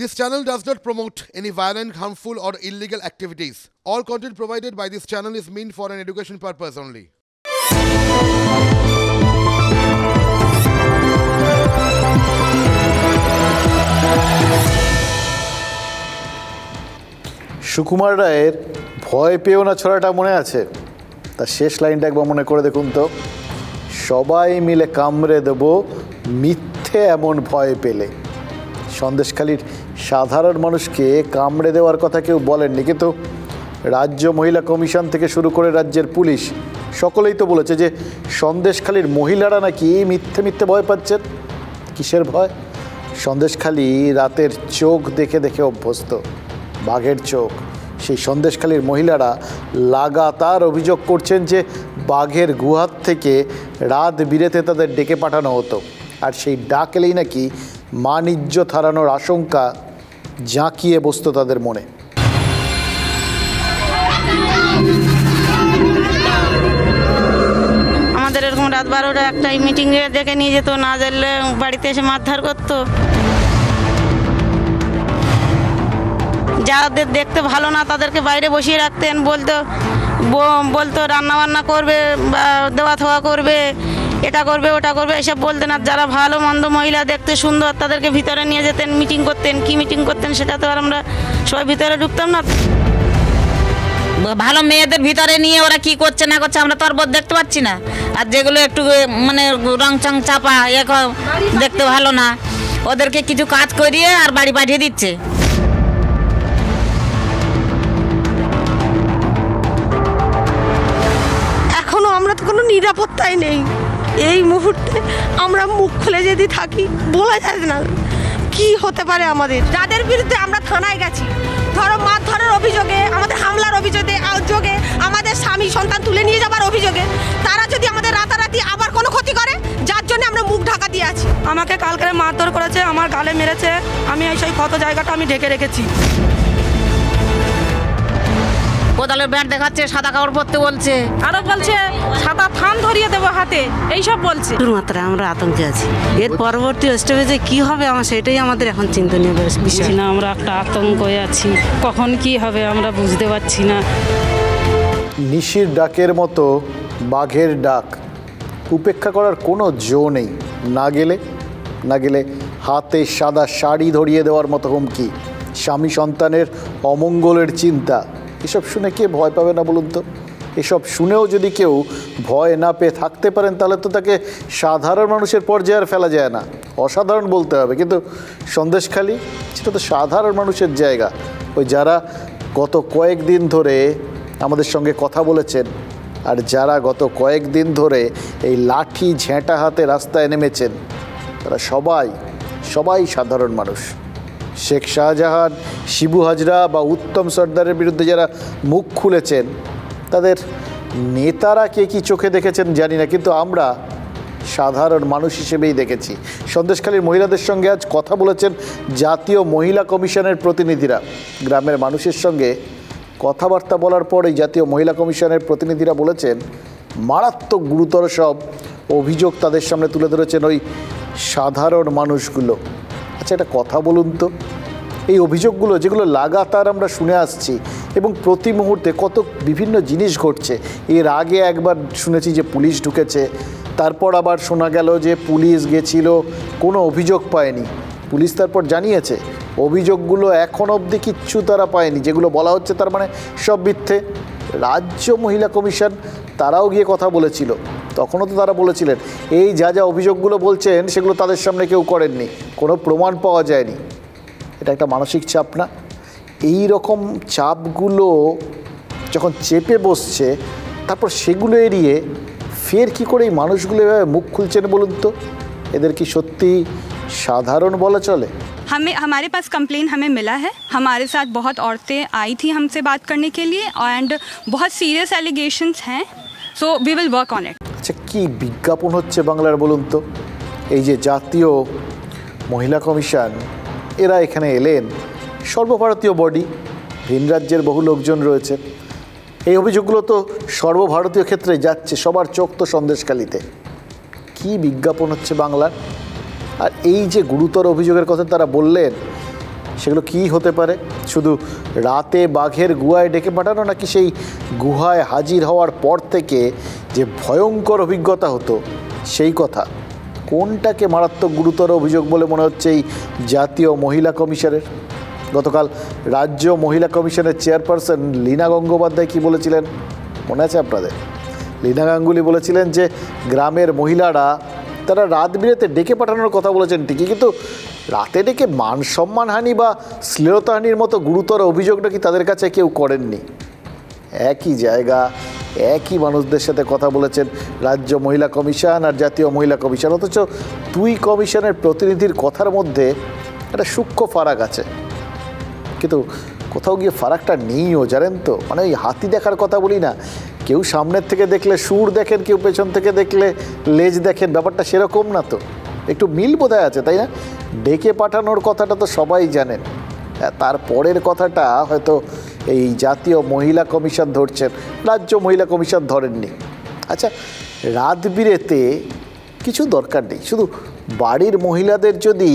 This channel does not promote any violent, harmful, or illegal activities. All content provided by this channel is meant for an education purpose only. Sukumar রায়ের ভয় পেও না ছড়াটা মনে আছে? তার শেষ লাইনটা একবার মনে করে দেখুন তো। সবাই মিলে কামড়ে দেব মিথ্যে এমন ভয় পেলে। সন্দেশখালীর সাধারণ মানুষকে কামড়ে দেওয়ার কথা কেউ বলেননি, কিন্তু রাজ্য মহিলা কমিশন থেকে শুরু করে রাজ্যের পুলিশ সকলেই তো বলেছে যে সন্দেশখালীর মহিলারা নাকি মিথ্যে মিথ্যে ভয় পাচ্ছেন। কিসের ভয়? সন্দেশখালী রাতের চোখ দেখে দেখে অভ্যস্ত, বাঘের চোখ। সেই সন্দেশখালীর মহিলারা লাগাতার অভিযোগ করছেন যে বাঘের গুহার থেকে রাত বিরেতে তাদের ডেকে পাঠানো হতো, আর সেই ডাক এলেই নাকি মান ইজ্জত হারানোর আশঙ্কা জাঁকিয়ে বসত তাদের মনে। আমাদের এরকম রাত 12টা একটাই মিটিংয়ে ডেকে নিয়ে যেত, না জানলে বাড়িতে এসে মারধর করতো। যাদের দেখতে ভালো না তাদেরকে বাইরে বসিয়ে রাখতেন, বলতো রান্না বান্না করবে বা দেওয়া থাওয়া করবে, এটা করবে ওটা করবে, এসব বলতেন। আর যারা ভালো মন্দ মহিলা দেখতে সুন্দর তাদেরকে ভিতরে নিয়ে যেতেন, মিটিং করতেন। কি মিটিং করতেন সেটা তো আর আমরা সবাই ভিতরে ঢুকতাম না। ভালো মেয়েদের ভিতরে নিয়ে ওরা কি করছে না করছে আমরা তো আর দেখতে পাচ্ছি না। আর যেগুলো একটু মানে রং চং চাপা দেখতে ভালো না, ওদেরকে কিছু কাজ করিয়ে আর বাড়ি পাঠিয়ে দিচ্ছে। এখনো আমরা তো কোনো নিরাপত্তাই নেই। এই মুহূর্তে আমরা মুখ খুলে যদি থাকি বলা যায় না কি হতে পারে আমাদের। যাদের বিরুদ্ধে আমরা থানায় গেছি, ধরো মারধরের অভিযোগে, আমাদের হামলার অভিযোগে, আমাদের স্বামী সন্তান তুলে নিয়ে যাবার অভিযোগে, তারা যদি আমাদের রাতারাতি আবার কোনো ক্ষতি করে, যার জন্য আমরা মুখ ঢাকা দিয়ে আছি। আমাকে কালকে মারধর করেছে, আমার গালে মেরেছে, আমি সেই ক্ষত জায়গাটা আমি ঢেকে রেখেছি। কোদালের ব্যাট দেখাচ্ছে, সাদা কাপড় পরতে বলছে, আরো বলছে সাদা থান ধরিয়ে দেবো হাতে, এইসব বলছে। মাত্রায় আমরা আতঙ্কে আছি। এর পরবর্তী স্টেপে কি হবে আমার সেটাই আমাদের এখন চিন্তনীয় বিষয়। না, আমরা একটা আতঙ্কে আছি, কখন কি হবে আমরা বুঝতে পারছি না। নিশির ডাকের মতো বাঘের ডাক উপেক্ষা করার কোনো জো নেই। না গেলে হাতে সাদা শাড়ি ধরিয়ে দেওয়ার মতো হুমকি, স্বামী সন্তানের অমঙ্গলের চিন্তা। এসব শুনে কে ভয় পাবে না বলুন তো? এসব শুনেও যদি কেউ ভয় না পেয়ে থাকতে পারেন তাহলে তো তাকে সাধারণ মানুষের পর্যায়ে আর ফেলা যায় না, অসাধারণ বলতে হবে। কিন্তু সন্দেশখালী সেটা তো সাধারণ মানুষের জায়গা। ওই যারা গত কয়েকদিন ধরে আমাদের সঙ্গে কথা বলেছেন, আর যারা গত কয়েকদিন ধরে এই লাঠি ঝেঁটা হাতে রাস্তায় নেমেছেন, তারা সবাই সাধারণ মানুষ। শেখ শাহজাহান, শিবু হাজরা বা উত্তম সর্দারের বিরুদ্ধে যারা মুখ খুলেছেন তাদের নেতারা কে কি চোখে দেখেছেন জানি না, কিন্তু আমরা সাধারণ মানুষ হিসেবেই দেখেছি। সন্দেশখালীর মহিলাদের সঙ্গে আজ কথা বলেছেন জাতীয় মহিলা কমিশনের প্রতিনিধিরা। গ্রামের মানুষের সঙ্গে কথাবার্তা বলার পরেই জাতীয় মহিলা কমিশনের প্রতিনিধিরা বলেছেন মারাত্মক গুরুতর সব অভিযোগ তাদের সামনে তুলে ধরেছেন ওই সাধারণ মানুষগুলো। আচ্ছা, একটা কথা বলুন তো, এই অভিযোগগুলো যেগুলো লাগাতার আমরা শুনে আসছি এবং প্রতি মুহূর্তে কত বিভিন্ন জিনিস ঘটছে। এর আগে একবার শুনেছি যে পুলিশ ঢুকেছে, তারপর আবার শোনা গেল যে পুলিশ গেছিল, কোনো অভিযোগ পায়নি। পুলিশ তারপর জানিয়েছে অভিযোগগুলো এখন অবধি কিচ্ছু তারা পায়নি, যেগুলো বলা হচ্ছে তার মানে সব মিথ্যে। রাজ্য মহিলা কমিশন তারাও গিয়ে কথা বলেছিল, তখনও তো তারা বলেছিলেন এই যা অভিযোগগুলো বলছেন সেগুলো তাদের সামনে কেউ করেননি, কোনো প্রমাণ পাওয়া যায়নি। এটা একটা মানসিক চাপ না? এই রকম চাপগুলো যখন চেপে বসছে, তারপর সেগুলো এড়িয়ে ফের কি করে এই মানুষগুলো এভাবে মুখ খুলছেন বলুন তো? এদের কি সত্যি সাধারণ বলা চলে? हमारे पास कंप्लेन हमें मिला है, हमारे साथ बहुत औरतें आई थी हमसे बात करने के लिए एंड बहुत सीरियस एलिगेशंस हैं, so we will work on it. আচ্ছা, কি বিজ্ঞাপন হচ্ছে বাংলার বলুন তো? এই যে জাতীয় মহিলা কমিশন এরা এখানে এলেন, সর্বভারতীয় বডি, ভিন রাজ্যের বহু লোকজন রয়েছে। এই অভিযোগগুলো তো সর্বভারতীয় ক্ষেত্রে যাচ্ছে, সবার চোখ তো সন্দেশখালীতে। কি বিজ্ঞাপন হচ্ছে বাংলার? আর এই যে গুরুতর অভিযোগের কথা তারা বললেন, সেগুলো কি হতে পারে? শুধু রাতে বাঘের গুহায় ডেকে পাঠানো, নাকি সেই গুহায় হাজির হওয়ার পর থেকে যে ভয়ঙ্কর অভিজ্ঞতা হতো সেই কথা? কোনটাকে মারাত্মক গুরুতর অভিযোগ বলে মনে হচ্ছে এই জাতীয় মহিলা কমিশনের? গতকাল রাজ্য মহিলা কমিশনের চেয়ারপারসন লীনা গঙ্গোপাধ্যায় কি বলেছিলেন মনে আছে আপনাদের? লীনা গাঙ্গুলি বলেছিলেন যে গ্রামের মহিলারা তারা রাত বিরেতে ডেকে পাঠানোর কথা বলেছেন ঠিকই, কিন্তু রাতে ডেকে মান সম্মানহানি বা শ্লীলতাহানির মতো গুরুতর অভিযোগ নাকি তাদের কাছে কেউ করেননি। একই জায়গা, একই মানুষদের সাথে কথা বলেছেন রাজ্য মহিলা কমিশন আর জাতীয় মহিলা কমিশন, অথচ দুই কমিশনের প্রতিনিধির কথার মধ্যে একটা সূক্ষ্ম ফারাক আছে। কিন্তু কোথাও গিয়ে ফারাকটা নেইও, জানেন তো। মানে ওই হাতি দেখার কথা বলি না, কেউ সামনের থেকে দেখলে সুর দেখেন, কেউ পেছন থেকে দেখলে লেজ দেখেন, ব্যাপারটা সেরকম না তো। একটু মিল বোধহয় আছে, তাই না? ডেকে পাঠানোর কথাটা তো সবাই জানেন, তারপরের কথাটা হয়তো এই জাতীয় মহিলা কমিশন ধরছেন, রাজ্য মহিলা কমিশন ধরেননি। আচ্ছা, রাত বিরেতে কিছু দরকার নেই, শুধু বাড়ির মহিলাদের যদি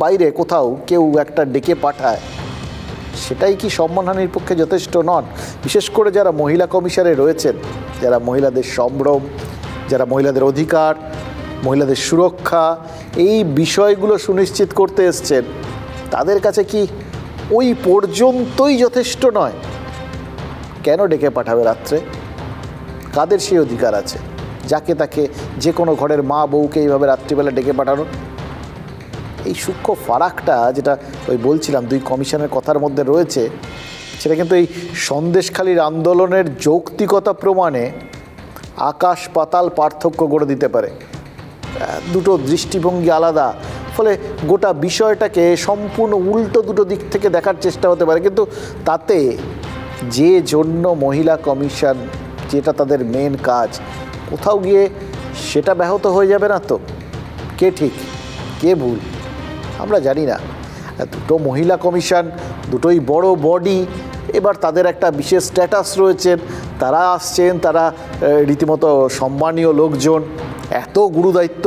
বাইরে কোথাও কেউ একটা ডেকে পাঠায়, সেটাই কি সম্মানহানির পক্ষে যথেষ্ট নন? বিশেষ করে যারা মহিলা কমিশনে রয়েছেন, যারা মহিলাদের সম্ভ্রম, যারা মহিলাদের অধিকার, মহিলাদের সুরক্ষা, এই বিষয়গুলো সুনিশ্চিত করতে এসছেন, তাদের কাছে কি ওই পর্যন্তই যথেষ্ট নয়? কেন ডেকে পাঠাবে রাত্রে? কাদের সেই অধিকার আছে যাকে তাকে, যে কোনো ঘরের মা বউকে এইভাবে রাত্রিবেলা ডেকে পাঠানো? এই সূক্ষ্ম ফারাকটা যেটা ওই বলছিলাম দুই কমিশনের কথার মধ্যে রয়েছে, সেটা কিন্তু এই সন্দেশখালির আন্দোলনের যৌক্তিকতা প্রমাণে আকাশ পাতাল পার্থক্য গড়ে দিতে পারে। দুটো দৃষ্টিভঙ্গি আলাদা, ফলে গোটা বিষয়টাকে সম্পূর্ণ উল্টো দুটো দিক থেকে দেখার চেষ্টা হতে পারে। কিন্তু তাতে যে জন্য মহিলা কমিশন, যেটা তাদের মেন কাজ, কোথাও গিয়ে সেটা ব্যাহত হয়ে যাবে না তো? কে ঠিক কে ভুল আমরা জানি না। দুটো মহিলা কমিশন, দুটোই বড় বডি, এবার তাদের একটা বিশেষ স্ট্যাটাস রয়েছেন, তারা আসছেন, তারা রীতিমতো সম্মানীয় লোকজন। এত গুরুদায়িত্ব,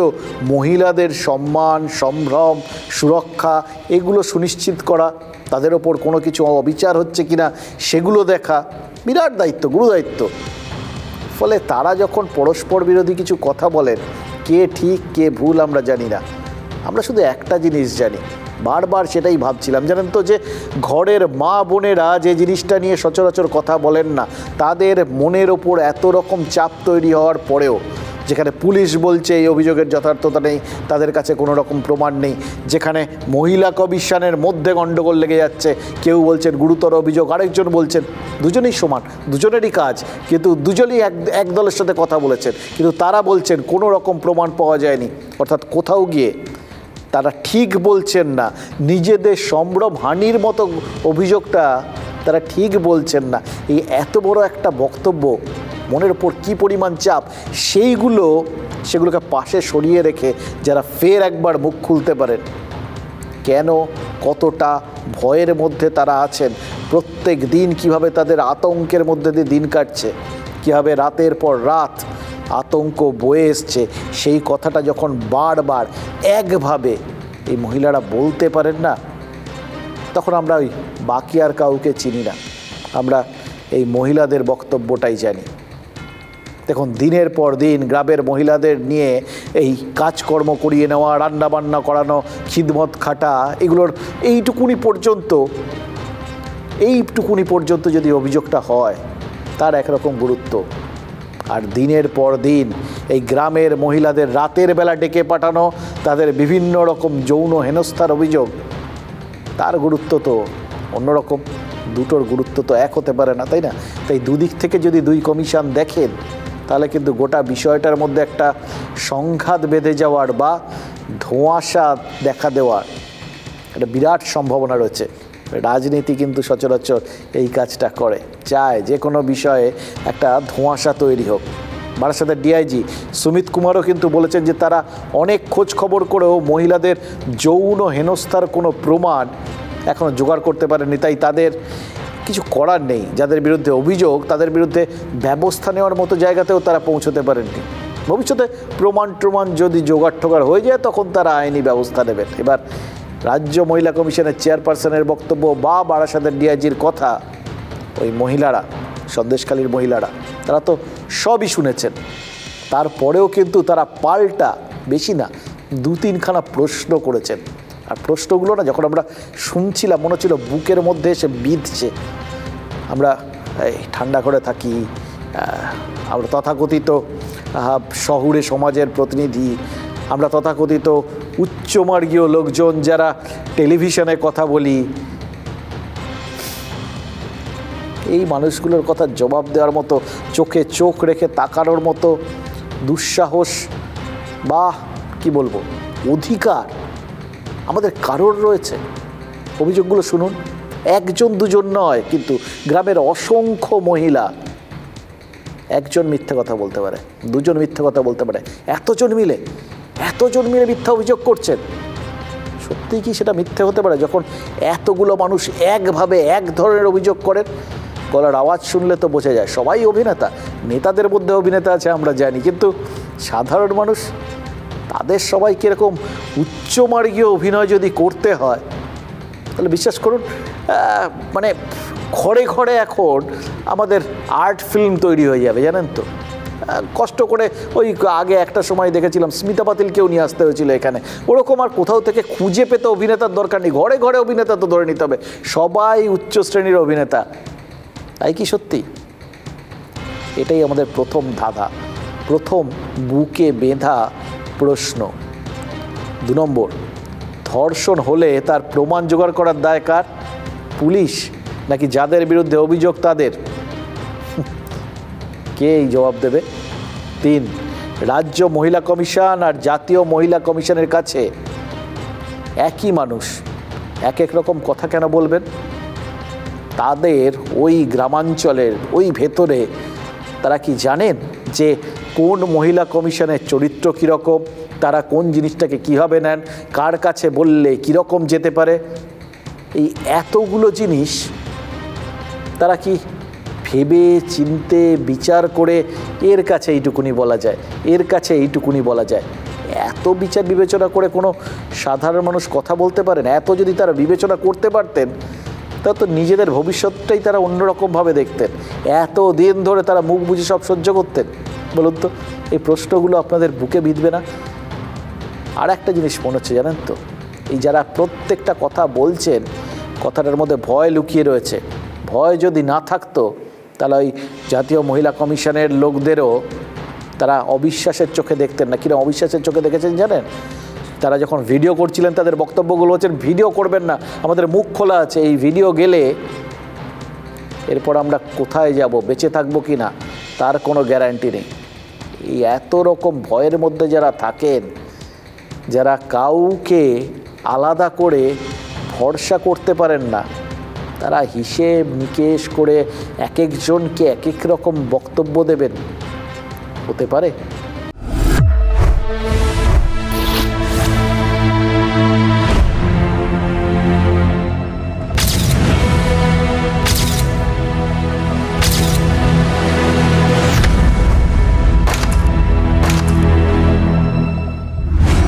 মহিলাদের সম্মান, সম্ভ্রম, সুরক্ষা এগুলো সুনিশ্চিত করা, তাদের ওপর কোনো কিছু অবিচার হচ্ছে কিনা সেগুলো দেখা, বিরাট দায়িত্ব, গুরুদায়িত্ব। ফলে তারা যখন পরস্পর বিরোধী কিছু কথা বলেন, কে ঠিক কে ভুল আমরা জানি না। আমরা শুধু একটা জিনিস জানি, বারবার সেটাই ভাবছিলাম, জানেন তো, যে ঘরের মা বোনেরা যে জিনিসটা নিয়ে সচরাচর কথা বলেন না, তাদের মনের ওপর এত রকম চাপ তৈরি হওয়ার পরেও, যেখানে পুলিশ বলছে এই অভিযোগের যথার্থতা নেই, তাদের কাছে কোনো রকম প্রমাণ নেই, যেখানে মহিলা কমিশনের মধ্যে গণ্ডগোল লেগে যাচ্ছে, কেউ বলছেন গুরুতর অভিযোগ, আরেকজন বলছেন দুজনেই সমান, দুজনেরই কাজ, কিন্তু দুজনেই এক দলের সাথে কথা বলেছেন, কিন্তু তারা বলছেন কোনো রকম প্রমাণ পাওয়া যায়নি। অর্থাৎ কোথাও গিয়ে তারা ঠিক বলছেন না, নিজেদের সম্ভ্রম হানির মতো অভিযোগটা তারা ঠিক বলছেন না। এই এত বড় একটা বক্তব্য, মনের ওপর কী পরিমাণ চাপ, সেগুলোকে পাশে সরিয়ে রেখে যারা ফের একবার মুখ খুলতে পারেন, কেন কতটা ভয়ের মধ্যে তারা আছেন, প্রত্যেক দিন কিভাবে তাদের আতঙ্কের মধ্যে দিয়ে দিন কাটছে, কীভাবে রাতের পর রাত আতঙ্ক বয়ে এসছে, সেই কথাটা যখন বারবার একভাবে এই মহিলারা বলতে পারেন না, তখন আমরা ওই বাকি আর কাউকে চিনি না, আমরা এই মহিলাদের বক্তব্যটাই জানি। দেখুন, দিনের পর দিন গ্রামের মহিলাদের নিয়ে এই কাজকর্ম করিয়ে নেওয়া, রান্নাবান্না করানো, খিদমত খাটা, এগুলোর এইটুকুনি পর্যন্ত যদি অভিযোগটা হয়, তার একরকম গুরুত্ব। আর দিনের পর দিন এই গ্রামের মহিলাদের রাতের বেলা ডেকে পাঠানো, তাদের বিভিন্ন রকম যৌন হেনস্থার অভিযোগ, তার গুরুত্ব তো অন্যরকম। দুটোর গুরুত্ব তো এক হতে পারে না, তাই না? তাই দুদিক থেকে যদি দুই কমিশন দেখেন, তাহলে কিন্তু গোটা বিষয়টার মধ্যে একটা সংঘাত বেঁধে যাওয়ার বা ধোঁয়াশা দেখা দেওয়ার একটা বিরাট সম্ভাবনা রয়েছে। রাজনীতি কিন্তু সচরাচর এই কাজটা করে, চায় যে কোনো বিষয়ে একটা ধোঁয়াশা তৈরি হোক। বারাসাতের ডিআইজি সুমিত কুমারও কিন্তু বলেছেন যে তারা অনেক খোঁজ খবর করেও মহিলাদের যৌন হেনস্থার কোনো প্রমাণ এখনও জোগাড় করতে পারেনি, তাই তাদের কিছু করার নেই। যাদের বিরুদ্ধে অভিযোগ, তাদের বিরুদ্ধে ব্যবস্থা নেওয়ার মতো জায়গাতেও তারা পৌঁছতে পারেননি। ভবিষ্যতে প্রমাণ যদি জোগাড় টোগাড় হয়ে যায়, তখন তারা আইনি ব্যবস্থা নেবেন। এবার রাজ্য মহিলা কমিশনের চেয়ারপারসনের বক্তব্য বা বারাসাতের ডিআইজির কথা ওই মহিলারা, সন্দেশখালীর মহিলারা, তারা তো সবই শুনেছেন। তারপরেও কিন্তু তারা পাল্টা বেশি না 2-3খানা প্রশ্ন করেছেন। আর প্রশ্নগুলো না যখন আমরা শুনছিলাম মনে হচ্ছিল বুকের মধ্যে এসে বিঁধছে। আমরা এই ঠান্ডা করে থাকি, আমরা তথাকথিত শহুরে সমাজের প্রতিনিধি, আমরা তথাকথিত উচ্চমার্গীয় লোকজন যারা টেলিভিশনে কথা বলি, এই মানুষগুলোর কথা জবাব দেওয়ার মতো, চোখে চোখ রেখে তাকানোর মতো দুঃসাহস বা কি বলবো অধিকার আমাদের কারোর রয়েছে? অভিযোগগুলো শুনুন। 1-2 নয়, কিন্তু গ্রামের অসংখ্য মহিলা, 1জন মিথ্যে কথা বলতে পারে, 2জন মিথ্যে কথা বলতে পারে, এতজন মিলে মিথ্যা অভিযোগ করছেন। সত্যিই কি সেটা মিথ্যে হতে পারে যখন এতগুলো মানুষ একভাবে এক ধরনের অভিযোগ করেন? গলার আওয়াজ শুনলে তো বোঝা যায় সবাই অভিনেতা, নেতাদের মধ্যে অভিনেতা আছে আমরা জানি, কিন্তু সাধারণ মানুষ তাদের সবাই কীরকম উচ্চমার্গীয় অভিনয় যদি করতে হয় তাহলে বিশ্বাস করুন মানে ঘরে ঘরে এখন আমাদের আর্ট ফিল্ম তৈরি হয়ে যাবে, জানেন তো। কষ্ট করে ওই আগে একটা সময় দেখেছিলাম স্মিতা পাতিলকেও নিয়ে আসতে হয়েছিল এখানে, ওরকম আর কোথাও থেকে খুঁজে পেতে অভিনেতার দরকার নেই, ঘরে ঘরে অভিনেতা তো ধরে নিতে হবে, সবাই উচ্চ শ্রেণীর অভিনেতা। তাই কি সত্যি? এটাই আমাদের প্রথম ধাঁধা, প্রথম বুকে বেঁধা প্রশ্ন। 2 নম্বর, ধর্ষণ হলে তার প্রমাণ জোগাড় করার দায় কার? পুলিশ নাকি যাদের বিরুদ্ধে অভিযোগ তাদের? কে এই জবাব দেবে? 3, রাজ্য মহিলা কমিশন আর জাতীয় মহিলা কমিশনের কাছে একই মানুষ, এক রকম কথা কেন বলবেন? তাদের ওই গ্রামাঞ্চলের ওই ভেতরে তারা কি জানেন যে কোন মহিলা কমিশনের চরিত্র কীরকম, তারা কোন জিনিসটাকে কীভাবে নেন, কার কাছে বললে কীরকম যেতে পারে? এই এতগুলো জিনিস তারা কি ভেবে চিনতে বিচার করে এর কাছে এইটুকুনি বলা যায়, এর কাছে এইটুকুনি বলা যায়? এত বিচার বিবেচনা করে কোনো সাধারণ মানুষ কথা বলতে পারে না? এত যদি তারা বিবেচনা করতে পারতেন তা তো নিজেদের ভবিষ্যৎটাই তারা অন্যরকমভাবে দেখতেন। এত দিন ধরে তারা মুখ বুঝে সব সহ্য করতেন। বলুন তো, এই প্রশ্নগুলো আপনাদের বুকে বিঁধবে না? আর একটা জিনিস মনে হচ্ছে জানেন তো, এই যারা প্রত্যেকটা কথা বলছেন কথাটার মধ্যে ভয় লুকিয়ে রয়েছে। ভয় যদি না থাকতো তাহলে ওই জাতীয় মহিলা কমিশনের লোকদেরও তারা অবিশ্বাসের চোখে দেখতেন না। কিরকম অবিশ্বাসের চোখে দেখেছেন জানেন? তারা যখন ভিডিও করছিলেন তাদের বক্তব্যগুলো হচ্ছেন ভিডিও করবেন না, আমাদের মুখ খোলা আছে, এই ভিডিও গেলে এরপর আমরা কোথায় যাব, বেঁচে থাকবো কি না তার কোনো গ্যারান্টি নেই। এই এত রকম ভয়ের মধ্যে যারা থাকেন, যারা কাউকে আলাদা করে ভরসা করতে পারেন না, তারা হিসেব নিকেশ করে এক একজনকে এক এক রকম বক্তব্য দেবেন, হতে পারে?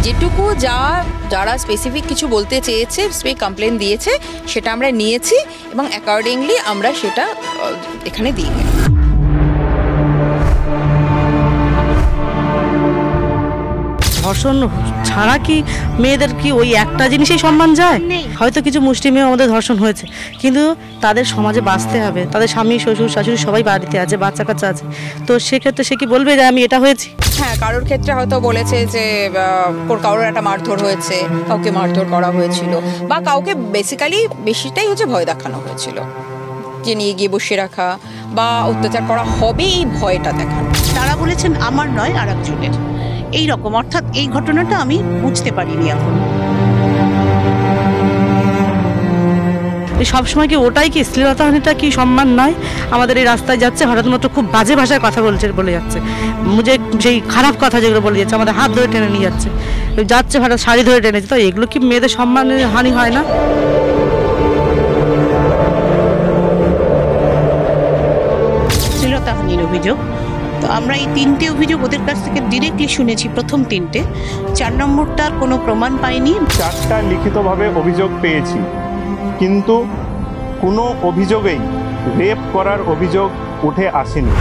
যেটুকু যারা স্পেসিফিক কিছু বলতে চেয়েছে, স্পেসিফিক কমপ্লেন দিয়েছে, সেটা আমরা নিয়েছি এবং অ্যাকর্ডিংলি আমরা সেটা এখানে দিই। ধর্ষণ ছাড়া কি মেয়েদের কি ওই একটা জিনিসেই সম্মান যায়? হয়তো কিছু মুষ্টি মেয়ে আমাদের ধর্ষণ হয়েছে, কিন্তু তাদের সমাজে বাঁচতে হবে, তাদের স্বামী শ্বশুর শাশুড়ি সবাই বাড়িতে আছে, বাচ্চা কাচ্চা আছে, তো সেক্ষেত্রে সে কি বলবে যে আমি এটা হয়েছি? হ্যাঁ, কারোর ক্ষেত্রে হয়তো বলেছে যে কারোর একটা মারধর হয়েছে, কাউকে মারধর করা হয়েছিল, বা কাউকে বেসিক্যালি বেশিটাই হচ্ছে ভয় দেখানো হয়েছিল, যে নিয়ে গিয়ে বসে রাখা বা অত্যাচার করা হবে এই ভয়টা দেখানো। তারা বলেছেন আমার নয় আর একজনের, এই রকম, অর্থাৎ এই ঘটনাটা আমি বুঝতে পারিনি এখন। সবসময় কি ওটাই কি শ্লীলতাহানিটা কি সম্মান নয়? আমাদের এই রাস্তায় যাচ্ছে হঠাৎ মাত্র খুব বাজে ভাষায় কথা বলে যাচ্ছে, মুঝে সেই খারাপ কথা যেগুলো বলে যাচ্ছে, আমাদের হাত ধরে টেনে নিয়ে যাচ্ছে হঠাৎ শাড়ি ধরে টেনেছে, তো এগুলো কি মেয়েদের সম্মানের হানি হয় না? শ্লীলতাহানির অভিযোগ, তো আমরা এই 3টে অভিযোগ ওদের কাছ থেকে ডিরেক্টলি শুনেছি, প্রথম 3টে। 4 নম্বরটার কোনো প্রমাণ পাইনি। 4টা লিখিতভাবে অভিযোগ পেয়েছি, কিন্তু কোনো অভিযোগেই রেপ করার অভিযোগ উঠে আসেনি।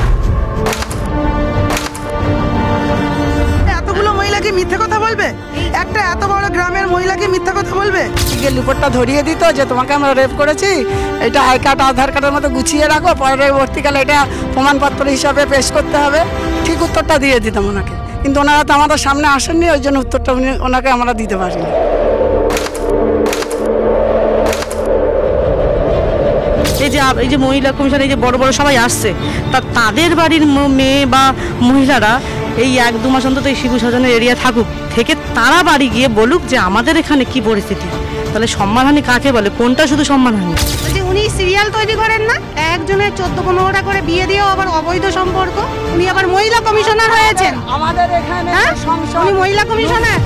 এতগুলো মহিলাকে মিথ্যে কথা বলবে? একটা এত বড় গ্রামের মহিলাকে মিথ্যে কথা বলবে? লিপটটা ধরিয়ে দিত যে তোমাকে আমরা রেপ করেছি, এটা আই কার্ড আধার কার্ডের মতো গুছিয়ে রাখো, পরবর্তীকালে এটা প্রমাণপত্র হিসাবে পেশ করতে হবে, ঠিক উত্তরটা দিয়ে দিতাম ওনাকে। কিন্তু ওনারা তো আমাদের সামনে আসেননি, ওই জন্য উত্তরটা ওনাকে আমরা দিতে পারিনি। এই যে মহিলা কমিশন, এই যে বড় বড় সবাই আসছে, তাদের বাড়ির মেয়ে বা মহিলারা এই 1-2 মাস অন্তত এই শিশু স্বজনের এরিয়া থাকুক, থেকে তারা বাড়ি গিয়ে বলুক যে আমাদের এখানে কি পরিস্থিতি। তাহলে সম্মানহানি কাকে বলে? কোনটা শুধু সম্মানহানি? উনি সিরিয়াল তৈরি করেন না, একজনের 14-15টা করে বিয়ে দিয়েও আবার অবৈধ সম্পর্ক। উনি আবার মহিলা কমিশনার হয়েছেন আমাদের এখানে। উনি মহিলা কমিশনার।